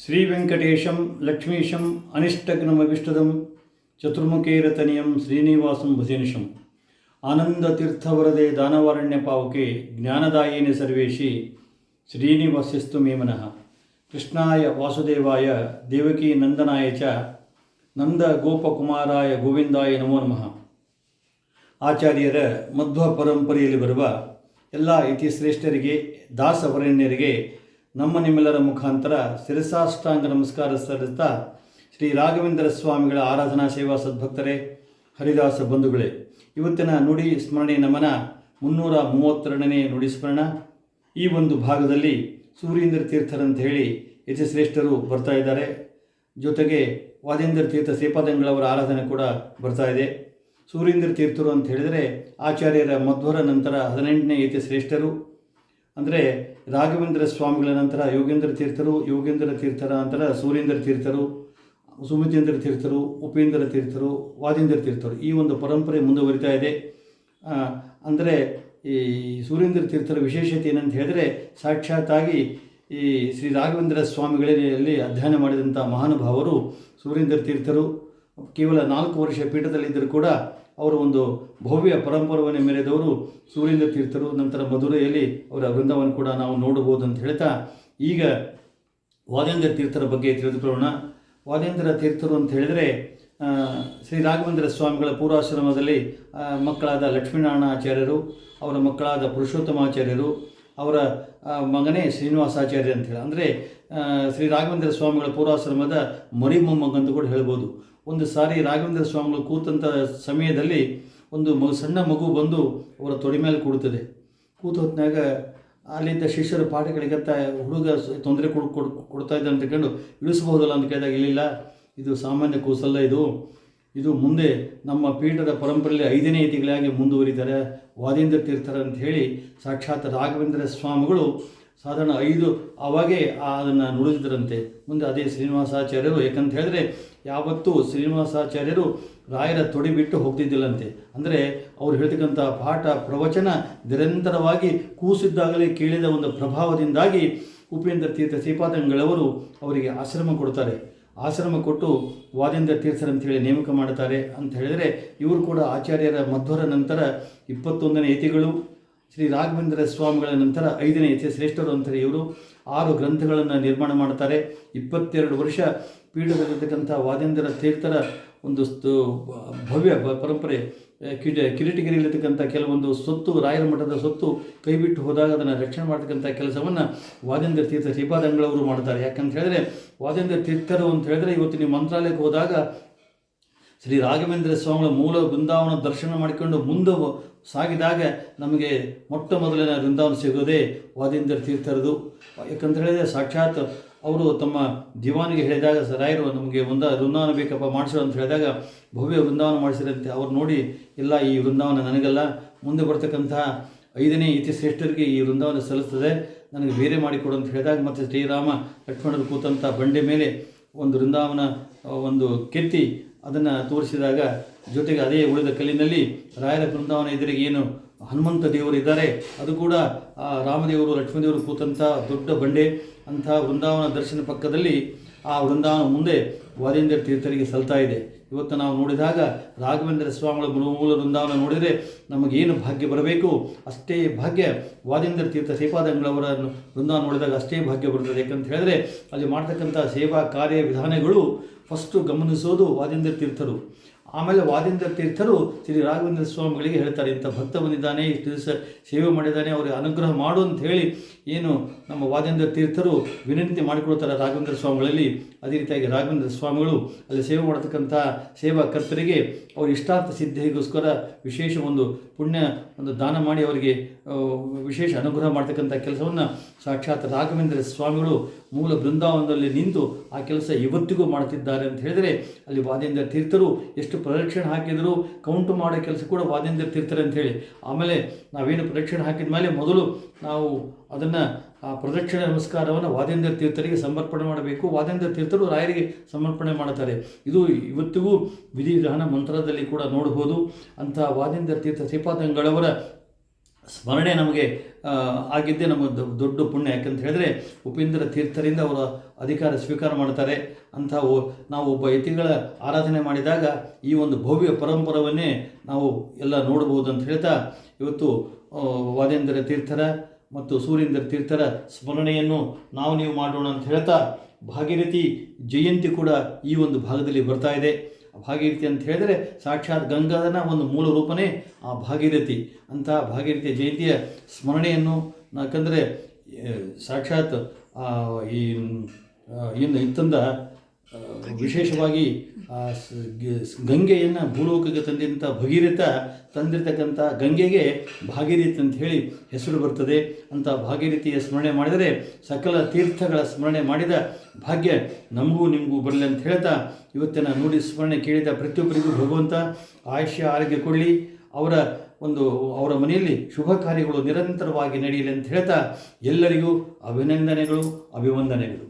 ಶ್ರೀವೆಂಕಟೇಶಂ ಲಕ್ಷ್ಮೀಶಂ ಅನಿಷ್ಟಗ್ನಮವಿಷ್ಟದಂ ಚತುರ್ಮುಖೇರತನಿಯಂ ಶ್ರೀನಿವಾಸಂ ಭುಜನಿಶಂ ಆನಂದತೀರ್ಥವರದೆ ದಾನವಾರಣ್ಯ ಪಾವಕೆ ಜ್ಞಾನದಾಯಿನಿ ಸರ್ವೇಶಿ ಶ್ರೀನಿವಾಸ್ಯಸ್ತು ಮೇ ಮನಃ. ಕೃಷ್ಣಾಯ ವಾಸುದೇವಾಯ ದೇವಕೀ ನಂದನಾಯ ಚ ನಂದ ಗೋಪಕುಮಾರಾಯ ಗೋವಿಂದಾಯ ನಮೋ ನಮಃ. ಆಚಾರ್ಯರ ಮಧ್ವ ಪರಂಪರೆಯಲ್ಲಿ ಬರುವ ಎಲ್ಲ ಇತಿಶ್ರೇಷ್ಠರಿಗೆ ದಾಸವರಣ್ಯರಿಗೆ ನಮ್ಮ ನಿಮ್ಮೆಲ್ಲರ ಮುಖಾಂತರ ಶಿರಸಾಷ್ಟಾಂಗ ನಮಸ್ಕಾರ ಸಲ್ಲಿಸ್ತಾ, ಶ್ರೀ ರಾಘವೇಂದ್ರ ಸ್ವಾಮಿಗಳ ಆರಾಧನಾ ಸೇವಾ ಸದ್ಭಕ್ತರೇ, ಹರಿದಾಸ ಬಂಧುಗಳೇ, ಇವತ್ತಿನ ನುಡಿ ಸ್ಮರಣೆ ನಮನ 332ನೇ ನುಡಿ ಸ್ಮರಣ. ಈ ಒಂದು ಭಾಗದಲ್ಲಿ ಸೂರೀಂದ್ರ ತೀರ್ಥರಂತ ಹೇಳಿ ಯತಿಶ್ರೇಷ್ಠರು ಬರ್ತಾ ಇದ್ದಾರೆ. ಜೊತೆಗೆ ವಾದೇಂದ್ರ ತೀರ್ಥ ಶ್ರೀಪಾದಂಗಳವರ ಆರಾಧನೆ ಕೂಡ ಬರ್ತಾ ಇದೆ. ಸೂರೀಂದ್ರ ತೀರ್ಥರು ಅಂತ ಹೇಳಿದರೆ ಆಚಾರ್ಯರ ಮಧ್ವರ ನಂತರ 18ನೇ ಯತಿಶ್ರೇಷ್ಠರು. ಅಂದರೆ ರಾಘವೇಂದ್ರ ಸ್ವಾಮಿಗಳ ನಂತರ ಯೋಗೇಂದ್ರ ತೀರ್ಥರು, ಯೋಗೇಂದ್ರ ತೀರ್ಥರ ನಂತರ ಸೂರೀಂದ್ರ ತೀರ್ಥರು, ಸುಮಿತೇಂದ್ರ ತೀರ್ಥರು, ಉಪೇಂದ್ರ ತೀರ್ಥರು, ವಾದೀಂದ್ರ ತೀರ್ಥರು, ಈ ಒಂದು ಪರಂಪರೆ ಮುಂದುವರಿತಾ ಇದೆ. ಅಂದರೆ ಈ ಸೂರೀಂದ್ರ ತೀರ್ಥರ ವಿಶೇಷತೆ ಏನಂತ ಹೇಳಿದರೆ, ಸಾಕ್ಷಾತ್ತಾಗಿ ಈ ಶ್ರೀ ರಾಘವೇಂದ್ರ ಸ್ವಾಮಿಗಳಲ್ಲಿ ಅಧ್ಯಯನ ಮಾಡಿದಂಥ ಮಹಾನುಭಾವರು ಸೂರೀಂದ್ರ ತೀರ್ಥರು. ಕೇವಲ 4 ವರ್ಷ ಪೀಠದಲ್ಲಿದ್ದರೂ ಕೂಡ ಅವರು ಒಂದು ಭವ್ಯ ಪರಂಪರವನ್ನು ಮೆರೆದವರು ಸೂರೀಂದ್ರ ತೀರ್ಥರು. ನಂತರ ಮಧುರೆಯಲ್ಲಿ ಅವರ ವೃಂದಾವನ ಕೂಡ ನಾವು ನೋಡಬಹುದು ಅಂತ ಹೇಳ್ತಾ, ಈಗ ವಾದೇಂದ್ರ ತೀರ್ಥರ ಬಗ್ಗೆ ತಿಳಿದುಕೊಳ್ಳೋಣ. ವಾದೇಂದ್ರ ತೀರ್ಥರು ಅಂತ ಹೇಳಿದರೆ ಶ್ರೀ ರಾಘವೇಂದ್ರ ಸ್ವಾಮಿಗಳ ಪೂರ್ವಾಶ್ರಮದಲ್ಲಿ ಮಕ್ಕಳಾದ ಲಕ್ಷ್ಮೀನಾರಾಯಣಾಚಾರ್ಯರು, ಅವರ ಮಕ್ಕಳಾದ ಪುರುಷೋತ್ತಮಾಚಾರ್ಯರು, ಅವರ ಮಗನೇ ಶ್ರೀನಿವಾಸಾಚಾರ್ಯ ಅಂತ ಹೇಳಿ, ಅಂದರೆ ಶ್ರೀ ರಾಘವೇಂದ್ರ ಸ್ವಾಮಿಗಳ ಪೂರ್ವಾಶ್ರಮದ ಮರಿಮೊಮ್ಮಗಂತ ಕೂಡ ಹೇಳ್ಬೋದು. ಒಂದು ಸಾರಿ ರಾಘವೇಂದ್ರ ಸ್ವಾಮಿಗಳು ಕೂತಂಥ ಸಮಯದಲ್ಲಿ ಒಂದು ಸಣ್ಣ ಮಗು ಬಂದು ಅವರ ತೊಡೆ ಮೇಲೆ ಕೂಡುತ್ತದೆ. ಕೂತ ಹೊತ್ತಿನಾಗ ಅಲ್ಲಿದ್ದ ಶಿಷ್ಯರು ಪಾಠಗಳಿಗತ್ತ ಹುಡುಗ ತೊಂದರೆ ಕೊಡ್ತಾ ಇದ್ದ ಅಂತ ಕಂಡು ಇಳಿಸಬಹುದಲ್ಲ ಅಂತ ಕೇಳಿದಾಗ, ಇಲ್ಲಿಲ್ಲ, ಇದು ಸಾಮಾನ್ಯ ಕೂಸಲ್ಲ, ಇದು ಮುಂದೆ ನಮ್ಮ ಪೀಠದ ಪರಂಪರೆಯಲ್ಲಿ 5ನೇ ಯತಿಗಳಾಗಿ ಮುಂದುವರಿತಾರೆ ವಾದೇಂದ್ರ ತೀರ್ಥರ ಅಂತ ಹೇಳಿ ಸಾಕ್ಷಾತ್ ರಾಘವೇಂದ್ರ ಸ್ವಾಮಿಗಳು ಸಾಧಾರಣ 5 ಅವಾಗೇ ಅದನ್ನು ನುಡಿದಿದ್ದರಂತೆ. ಮುಂದೆ ಅದೇ ಶ್ರೀನಿವಾಸಾಚಾರ್ಯರು, ಯಾಕಂತ ಹೇಳಿದ್ರೆ ಯಾವತ್ತೂ ಶ್ರೀನಿವಾಸಾಚಾರ್ಯರು ರಾಯರ ತೊಡೆ ಬಿಟ್ಟು ಹೋಗ್ತಿದ್ದಿಲ್ಲಂತೆ. ಅಂದರೆ ಅವ್ರು ಹೇಳ್ತಕ್ಕಂಥ ಪಾಠ ಪ್ರವಚನ ನಿರಂತರವಾಗಿ ಕೂಸಿದ್ದಾಗಲೇ ಕೇಳಿದ ಒಂದು ಪ್ರಭಾವದಿಂದಾಗಿ ಉಪೇಂದ್ರ ತೀರ್ಥ ಶ್ರೀಪಾದಂಗಳವರು ಅವರಿಗೆ ಆಶ್ರಮ ಕೊಡ್ತಾರೆ. ಆಶ್ರಮ ಕೊಟ್ಟು ವಾದೇಂದ್ರ ತೀರ್ಥರ ಅಂತೇಳಿ ನೇಮಕ ಮಾಡ್ತಾರೆ. ಅಂತ ಹೇಳಿದರೆ ಇವರು ಕೂಡ ಆಚಾರ್ಯರ ಮಧ್ವರ ನಂತರ 21ನೇ ಯತಿಗಳು, ಶ್ರೀ ರಾಘವೇಂದ್ರ ಸ್ವಾಮಿಗಳ ನಂತರ 5ನೇ ಯತಿ ಶ್ರೇಷ್ಠರು ಅಂತಾರೆ. ಇವರು 6 ಗ್ರಂಥಗಳನ್ನು ನಿರ್ಮಾಣ ಮಾಡ್ತಾರೆ. 22 ವರ್ಷ ಪೀಠದಲ್ಲಿರ್ತಕ್ಕಂಥ ವಾದೇಂದ್ರ ತೀರ್ಥರ ಒಂದು ಭವ್ಯ ಪರಂಪರೆ, ಕಿರೀಟಗಿರಿಯಲ್ಲಿರ್ತಕ್ಕಂಥ ಕೆಲವೊಂದು ಸೊತ್ತು, ರಾಯರ ಮಠದ ಸೊತ್ತು ಕೈಬಿಟ್ಟು ಹೋದಾಗ ಅದನ್ನು ರಕ್ಷಣೆ ಮಾಡ್ತಕ್ಕಂಥ ಕೆಲಸವನ್ನು ವಾದೇಂದ್ರ ತೀರ್ಥ ಶ್ರೀಪಾದಂಗಳವರು ಮಾಡ್ತಾರೆ. ಯಾಕಂತ ಹೇಳಿದ್ರೆ ವಾದೇಂದ್ರ ತೀರ್ಥರು ಅಂತ ಹೇಳಿದ್ರೆ, ಇವತ್ತು ನೀವು ಮಂತ್ರಾಲಯಕ್ಕೆ ಹೋದಾಗ ಶ್ರೀ ರಾಘವೇಂದ್ರ ಸ್ವಾಮಿಗಳ ಮೂಲ ವೃಂದಾವನ ದರ್ಶನ ಮಾಡಿಕೊಂಡು ಮುಂದೆ ಸಾಗಿದಾಗ ನಮಗೆ ಮೊಟ್ಟ ಮೊದಲಿನ ವೃಂದಾವನ ಸಿಗೋದೇ ವಾದೇಂದ್ರ ತೀರ್ಥರದು. ಯಾಕಂತ ಹೇಳಿದರೆ ಸಾಕ್ಷಾತ್ ಅವರು ತಮ್ಮ ದಿವಾನಿಗೆ ಹೇಳಿದಾಗ, ರಾಯರು ನಮಗೆ ವೃಂದಾವನ ಬೇಕಪ್ಪ ಮಾಡಿಸೋ ಅಂತ ಹೇಳಿದಾಗ ಭವ್ಯ ವೃಂದಾವನ ಮಾಡಿಸಿರಂತೆ. ಅವ್ರು ನೋಡಿ, ಇಲ್ಲ, ಈ ವೃಂದಾವನ ನನಗಲ್ಲ, ಮುಂದೆ ಬರ್ತಕ್ಕಂಥ 5ನೇ ಯತಿ ಶ್ರೇಷ್ಠರಿಗೆ ಈ ವೃಂದಾವನ ಸಲ್ಲಿಸ್ತದೆ, ನನಗೆ ಬೇರೆ ಮಾಡಿಕೊಡು ಅಂತ ಹೇಳಿದಾಗ, ಮತ್ತು ಶ್ರೀರಾಮ ಲಕ್ಷ್ಮಣರು ಕೂತಂಥ ಬಂಡೆ ಮೇಲೆ ಒಂದು ವೃಂದಾವನ ಒಂದು ಕೆತ್ತಿ ಅದನ್ನು ತೋರಿಸಿದಾಗ, ಜೊತೆಗೆ ಅದೇ ಉಳಿದ ಕಲ್ಲಿನಲ್ಲಿ ರಾಯರ ಬೃಂದಾವನ ಎದುರಿಗೆ ಏನು ಹನುಮಂತ ದೇವರು ಇದ್ದಾರೆ, ಅದು ಕೂಡ ರಾಮದೇವರು ಲಕ್ಷ್ಮೀದೇವರು ಕೂತಂಥ ದೊಡ್ಡ ಬಂಡೆ. ಅಂಥ ವೃಂದಾವನ ದರ್ಶನ ಪಕ್ಕದಲ್ಲಿ ಆ ವೃಂದಾವನ ಮುಂದೆ ವಾದೇಂದ್ರ ತೀರ್ಥರಿಗೆ ಸಲ್ತಾ ಇದೆ. ಇವತ್ತು ನಾವು ನೋಡಿದಾಗ ರಾಘವೇಂದ್ರ ಸ್ವಾಮಿಗಳ ಮೂಲ ವೃಂದಾವನ ನೋಡಿದರೆ ನಮಗೇನು ಭಾಗ್ಯ ಬರಬೇಕು ಅಷ್ಟೇ ಭಾಗ್ಯ ವಾದೇಂದ್ರ ತೀರ್ಥ ಶ್ರೀಪಾದಂಗಳವರ ವೃಂದಾವನ ನೋಡಿದಾಗ ಅಷ್ಟೇ ಭಾಗ್ಯ ಬರ್ತದೆ. ಯಾಕಂತ ಹೇಳಿದ್ರೆ ಅಲ್ಲಿ ಮಾಡ್ತಕ್ಕಂಥ ಸೇವಾ ಕಾರ್ಯ ವಿಧಾನಗಳು ಫಸ್ಟು ಗಮನಿಸೋದು ವಾದೇಂದ್ರ ತೀರ್ಥರು. ಆಮೇಲೆ ವಾದೇಂದ್ರ ತೀರ್ಥರು ಶ್ರೀ ರಾಘವೇಂದ್ರ ಸ್ವಾಮಿಗಳಿಗೆ ಹೇಳ್ತಾರೆ, ಇಂಥ ಭಕ್ತ ಬಂದಿದ್ದಾನೆ, ಇಷ್ಟು ದಿವಸ ಸೇವೆ ಮಾಡಿದ್ದಾನೆ, ಅವರಿಗೆ ಅನುಗ್ರಹ ಮಾಡು ಅಂತ ಹೇಳಿ ಏನು ನಮ್ಮ ವಾದೇಂದ್ರ ತೀರ್ಥರು ವಿನಂತಿ ಮಾಡಿಕೊಡ್ತಾರೆ ರಾಘವೇಂದ್ರ ಸ್ವಾಮಿಗಳಲ್ಲಿ. ಅದೇ ರೀತಿಯಾಗಿ ರಾಘವೇಂದ್ರ ಸ್ವಾಮಿಗಳು ಅಲ್ಲಿ ಸೇವೆ ಮಾಡತಕ್ಕಂಥ ಸೇವಾ ಕರ್ತರಿಗೆ ಅವ್ರ ಇಷ್ಟಾರ್ಥ ಸಿದ್ಧಿಗೋಸ್ಕರ ವಿಶೇಷ ಒಂದು ಪುಣ್ಯ ಒಂದು ದಾನ ಮಾಡಿ ಅವರಿಗೆ ವಿಶೇಷ ಅನುಗ್ರಹ ಮಾಡ್ತಕ್ಕಂಥ ಕೆಲಸವನ್ನು ಸಾಕ್ಷಾತ್ ರಾಘವೇಂದ್ರ ಸ್ವಾಮಿಗಳು ಮೂಲ ಬೃಂದಾವನದಲ್ಲಿ ನಿಂತು ಆ ಕೆಲಸ ಇವತ್ತಿಗೂ ಮಾಡ್ತಿದ್ದಾರೆ ಅಂತ ಹೇಳಿದರೆ, ಅಲ್ಲಿ ವಾದೇಂದ್ರ ತೀರ್ಥರು ಎಷ್ಟು ಪ್ರದಕ್ಷಿಣೆ ಹಾಕಿದರೂ ಕೌಂಟು ಮಾಡೋ ಕೆಲಸ ಕೂಡ ವಾದೇಂದ್ರ ತೀರ್ಥರು ಅಂಥೇಳಿ. ಆಮೇಲೆ ನಾವೇನು ಪ್ರದಕ್ಷಿಣೆ ಹಾಕಿದ ಮೇಲೆ ಮೊದಲು ನಾವು ಅದನ್ನು ಆ ಪ್ರದಕ್ಷಿಣೆ ನಮಸ್ಕಾರವನ್ನು ವಾದೇಂದ್ರ ತೀರ್ಥರಿಗೆ ಸಮರ್ಪಣೆ ಮಾಡಬೇಕು. ವಾದೇಂದ್ರ ತೀರ್ಥರು ರಾಯರಿಗೆ ಸಮರ್ಪಣೆ ಮಾಡುತ್ತಾರೆ. ಇದು ಇವತ್ತಿಗೂ ವಿಧಿವಿಧಾನ ಮಂತ್ರದಲ್ಲಿ ಕೂಡ ನೋಡಬಹುದು. ಅಂಥ ವಾದೇಂದ್ರ ತೀರ್ಥ ಶ್ರೀಪಾದಂಗಳವರ ಸ್ಮರಣೆ ನಮಗೆ ಆಗಿದ್ದೇ ನಮ್ಮ ದೊಡ್ಡ ಪುಣ್ಯ. ಯಾಕಂತ ಹೇಳಿದ್ರೆ ಉಪೇಂದ್ರ ತೀರ್ಥರಿಂದ ಅವರ ಅಧಿಕಾರ ಸ್ವೀಕಾರ ಮಾಡ್ತಾರೆ ಅಂತ ನಾವು ಒಬ್ಬ ಯತಿಗಳ ಆರಾಧನೆ ಮಾಡಿದಾಗ ಈ ಒಂದು ಭವ್ಯ ಪರಂಪರವನ್ನೇ ನಾವು ಎಲ್ಲ ನೋಡ್ಬೋದು ಅಂತ ಹೇಳ್ತಾ ಇವತ್ತು ವಾದೇಂದ್ರ ತೀರ್ಥರ ಮತ್ತು ಸೂರ್ಯೇಂದ್ರ ತೀರ್ಥರ ಸ್ಮರಣೆಯನ್ನು ನೀವು ಮಾಡೋಣ ಅಂತ ಹೇಳ್ತಾ ಭಾಗೀರಥಿ ಜಯಂತಿ ಕೂಡ ಈ ಒಂದು ಭಾಗದಲ್ಲಿ ಬರ್ತಾ ಇದೆ. ಭಾಗೀರಥಿ ಅಂತ ಹೇಳಿದರೆ ಸಾಕ್ಷಾತ್ ಗಂಗಾಧರನ ಒಂದು ಮೂಲ ರೂಪನೇ ಆ ಭಾಗೀರಥಿ. ಅಂತಹ ಭಾಗೀರಥಿ ಜಯಂತಿಯ ಸ್ಮರಣೆಯನ್ನು ಯಾಕಂದರೆ ಸಾಕ್ಷಾತ್ ಇಂತಂದ ವಿಶೇಷವಾಗಿ ಗಂಗೆಯನ್ನು ಭೂಲೋಕಕ್ಕೆ ತಂದಿದ್ದಂಥ ಭಗೀರಥ ತಂದಿರತಕ್ಕಂಥ ಗಂಗೆಗೆ ಭಾಗೀರಥಿ ಅಂತ ಹೇಳಿ ಹೆಸರು ಬರ್ತದೆ. ಅಂಥ ಭಾಗೀರಥಿಯ ಸ್ಮರಣೆ ಮಾಡಿದರೆ ಸಕಲ ತೀರ್ಥಗಳ ಸ್ಮರಣೆ ಮಾಡಿದ ಭಾಗ್ಯ ನಮಗೂ ನಿಮಗೂ ಬರಲಿ ಅಂತ ಹೇಳ್ತಾ ಇವತ್ತಿನ ನುಡಿ ಸ್ಮರಣೆ ಕೇಳಿದ ಪ್ರತಿಯೊಬ್ಬರಿಗೂ ಭಗವಂತ ಆಯುಷ್ಯ ಆರೋಗ್ಯ ಕೊಡಲಿ, ಅವರ ಮನೆಯಲ್ಲಿ ಶುಭ ಕಾರ್ಯಗಳು ನಿರಂತರವಾಗಿ ನಡೆಯಲಿ ಅಂತ ಹೇಳ್ತಾ ಎಲ್ಲರಿಗೂ ಅಭಿನಂದನೆಗಳು, ಅಭಿವಂದನೆಗಳು.